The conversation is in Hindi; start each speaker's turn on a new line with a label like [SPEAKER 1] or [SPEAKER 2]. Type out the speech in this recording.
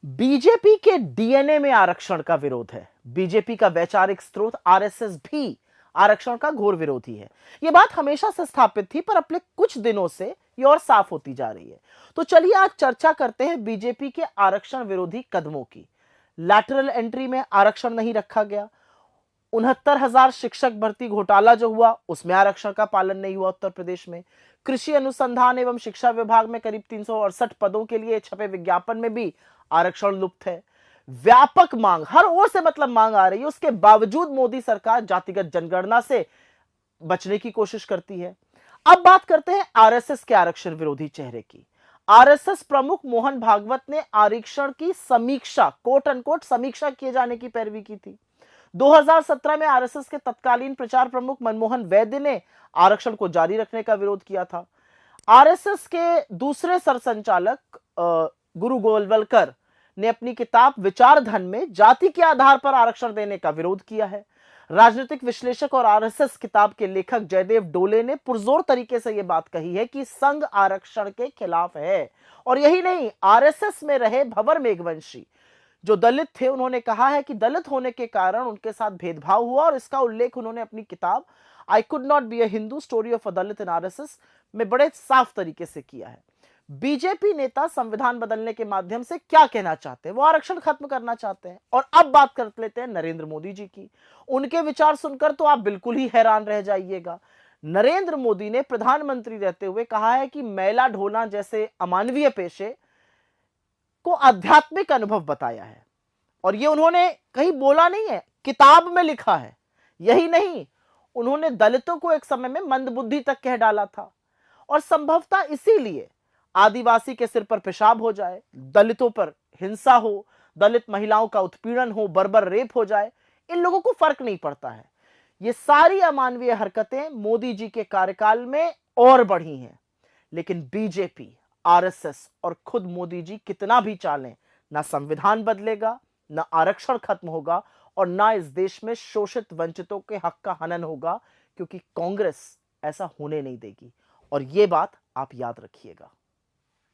[SPEAKER 1] बीजेपी के डीएनए में आरक्षण का विरोध है। बीजेपी का वैचारिक स्रोत आरएसएस भी आरक्षण का घोर विरोधी है। यह बात हमेशा से स्थापित थी, पर अपने कुछ दिनों से ये और साफ होती जा रही है। तो चलिए आज चर्चा करते हैं बीजेपी के आरक्षण विरोधी कदमों की। लैटरल एंट्री में आरक्षण नहीं रखा गया। 69,000 शिक्षक भर्ती घोटाला जो हुआ, उसमें आरक्षण का पालन नहीं हुआ उत्तर प्रदेश में। कृषि अनुसंधान एवं शिक्षा विभाग में करीब 368 पदों के लिए छपे विज्ञापन में भी आरक्षण लुप्त है। व्यापक मांग, हर ओर से मांग आ रही है, उसके बावजूद मोदी सरकार जातिगत जनगणना से बचने की कोशिश करती है। अब बात करते हैं आरएसएस के आरक्षण विरोधी चेहरे की। आरएसएस प्रमुख मोहन भागवत ने आरक्षण की समीक्षा, कोट अनकोट समीक्षा किए जाने की पैरवी की थी। 2017 में आरएसएस के तत्कालीन प्रचार प्रमुख मनमोहन वैद्य ने आरक्षण को जारी रखने का विरोध किया था। आरएसएस के दूसरे सरसंचालक गुरु गोलवलकर ने अपनी किताब विचार धन में जाति के आधार पर आरक्षण देने का विरोध किया है। राजनीतिक विश्लेषक और आरएसएस किताब के लेखक जयदेव डोले ने पुरजोर तरीके से यह बात कही है कि संघ आरक्षण के खिलाफ है। और यही नहीं, आरएसएस में रहे भंवर मेघवंशी जो दलित थे, उन्होंने कहा है कि दलित होने के कारण उनके साथ भेदभाव हुआ, और इसका उल्लेख उन्होंने अपनी किताब I could not be a Hindu story of a Dalit in RSS में बड़े साफ तरीके से किया है। बीजेपी नेता संविधान बदलने के माध्यम से क्या कहना चाहते हैं? वो आरक्षण खत्म करना चाहते हैं। और अब बात कर लेते हैं नरेंद्र मोदी जी की। उनके विचार सुनकर तो आप बिल्कुल ही हैरान रह जाइएगा। नरेंद्र मोदी ने प्रधानमंत्री रहते हुए कहा है कि मैला ढोना जैसे अमानवीय पेशे को आध्यात्मिक अनुभव बताया है। और ये उन्होंने कहीं बोला नहीं है, किताब में लिखा है। यही नहीं, उन्होंने दलितों को एक समय में मंदबुद्धि तक कह डाला था। और संभवतः इसीलिए आदिवासी के सिर पर पेशाब हो जाए, दलितों पर हिंसा हो, दलित महिलाओं का उत्पीड़न हो, बर्बर रेप हो जाए, इन लोगों को फर्क नहीं पड़ता है। ये सारी अमानवीय हरकतें मोदी जी के कार्यकाल में और बढ़ी हैं। लेकिन बीजेपी, आरएसएस और खुद मोदी जी कितना भी चालें, ना संविधान बदलेगा, ना आरक्षण खत्म होगा, और ना इस देश में शोषित वंचितों के हक का हनन होगा, क्योंकि कांग्रेस ऐसा होने नहीं देगी। और यह बात आप याद रखिएगा।